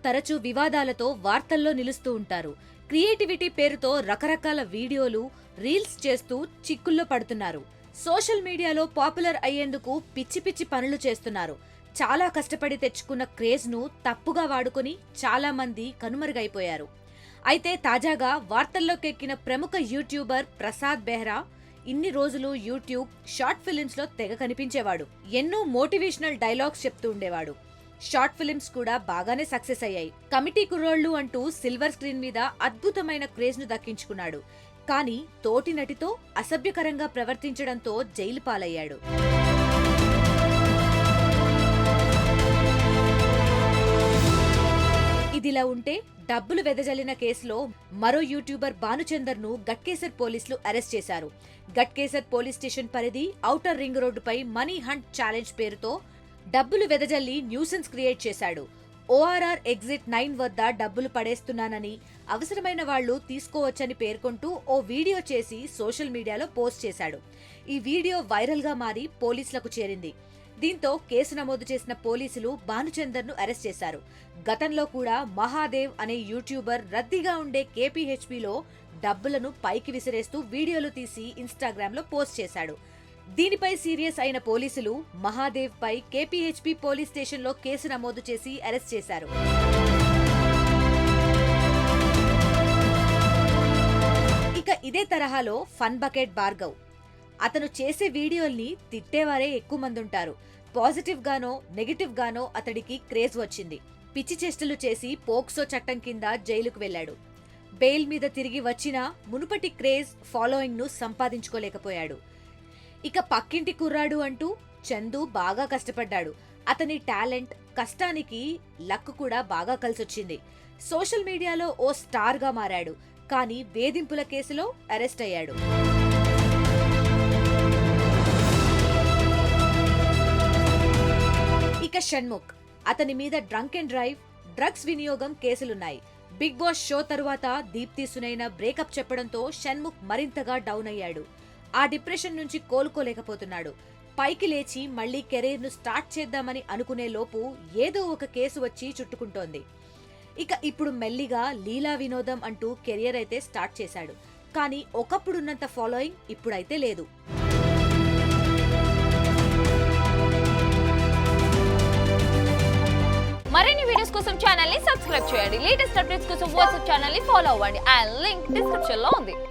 తరచూ వివాదాలతో వార్తల్లో నిలుస్తూ ఉంటారు. క్రియేటివిటీ పేరుతో రకరకాల వీడియోలు, రీల్స్ చేస్తూ చిక్కుల్లో పడుతున్నారు. సోషల్ మీడియాలో పాపులర్ అయ్యేందుకు పిచ్చి పిచ్చి పనులు చేస్తున్నారు. చాలా కష్టపడి తెచ్చుకున్న క్రేజ్ను తప్పుగా వాడుకొని చాలా మంది కనుమరుగైపోయారు. అయితే తాజాగా వార్తల్లోకెక్కిన ప్రముఖ యూట్యూబర్ ప్రసాద్ బెహ్రా ఇన్ని రోజులు యూట్యూబ్ షార్ట్ ఫిలిమ్స్ లో తెగ కనిపించేవాడు. ఎన్నో మోటివేషనల్ డైలాగ్స్ చెప్తూ ఉండేవాడు. షార్ట్ ఫిలిమ్స్ కూడా బాగానే సక్సెస్ అయ్యాయి. కమిటీ కుర్రోళ్లు అంటూ సిల్వర్ స్క్రీన్ మీద అద్భుతమైన క్రేజ్ ను దక్కించుకున్నాడు. కానీ తోటి నటితో అసభ్యకరంగా ప్రవర్తించడంతో జైలు పాలయ్యాడు. ఇదిలా ఉంటే డబ్బులు వెదజల్లిన కేసులో మరో యూట్యూబర్ భానుచందర్ ను గట్కేసర్ పోలీసులు అరెస్ట్ చేశారు. గట్కేసర్ పోలీస్ స్టేషన్ పరిధి ఔటర్ రింగ్ రోడ్డుపై మనీ హంట్ ఛాలెంజ్ పేరుతో డబ్బులు వెదజల్లి న్యూసెన్స్ క్రియేట్ చేశాడు. ORR ఎగ్జిట్ 9 వద్ద డబ్బులు పడేస్తున్నానని, అవసరమైన వాళ్లు తీసుకోవచ్చని పేర్కొంటూ ఓ వీడియో చేసి సోషల్ మీడియాలో పోస్ట్ చేశాడు. ఈ వీడియో వైరల్ గా మారి పోలీసులకు చేరింది. దీంతో కేసు నమోదు చేసిన పోలీసులు భానుచందర్ ను అరెస్ట్ చేశారు. గతంలో కూడా మహాదేవ్ అనే యూట్యూబర్ రద్దీగా ఉండే KPHPలో డబ్బులను పైకి విసిరేస్తూ వీడియోలు తీసి ఇన్స్టాగ్రామ్ లో పోస్ట్ చేశాడు. దీనిపై సీరియస్ అయిన పోలీసులు మహాదేవ్ పై KPHP పోలీస్ స్టేషన్ లో కేసు నమోదు చేసి అరెస్ట్ చేశారు. ఇక ఇదే తరహాలో ఫన్ బకెట్ భార్గవ్. అతను చేసే వీడియోల్ని తిట్టేవారే ఎక్కువ మంది ఉంటారు. పాజిటివ్ గానో నెగటివ్ గానో అతడికి క్రేజ్ వచ్చింది. పిచ్చి చేష్టలు చేసి పోక్సో చట్టం కింద జైలుకు వెళ్లాడు. బెయిల్ మీద తిరిగి వచ్చినా మునుపటి క్రేజ్ ఫాలోయింగ్ ను సంపాదించుకోలేకపోయాడు. ఇక పక్కింటి కుర్రాడు అంటూ చందు బాగా కష్టపడ్డాడు. అతని టాలెంట్, కష్టానికి లక్ కూడా బాగా కలిసొచ్చింది. సోషల్ మీడియాలో ఓ స్టార్ గా మారాడు. కానీ వేధింపుల కేసులో అరెస్ట్ అయ్యాడు. ఇక షణ్ముఖ్. అతని మీద డ్రంక్ అండ్ డ్రైవ్, డ్రగ్స్ వినియోగం కేసులున్నాయి. బిగ్ బాస్ షో తరువాత దీప్తి సునైనా బ్రేకప్ చెప్పడంతో షణ్ముఖ్ మరింతగా డౌన్ అయ్యాడు. ఆ డిప్రెషన్ నుంచి కోలుకోలేకపోతున్నాడు. పైకి లేచి మళ్లీ కెరీర్ ను స్టార్ట్ చేద్దామని అనుకునే లోపు ఏదో ఒక కేసు వచ్చి చుట్టుకుంటోంది. ఇక ఇప్పుడు మెల్లిగా లీలా వినోదం అంటూ కెరియర్ అయితే స్టార్ట్ చేశాడు. కానీ ఒకప్పుడున్నంత ఫాలోయింగ్ ఇప్పుడైతే లేదు. మరిన్ని వీడియోస్ కోసం ఛానల్ ని సబ్స్క్రైబ్ చేయండి. లేటెస్ట్ అప్డేట్స్ కోసం వాట్సాప్ ఛానల్ ని ఫాలో అవ్వండి. ఆ లింక్ డిస్క్రిప్షన్ లో ఉంది.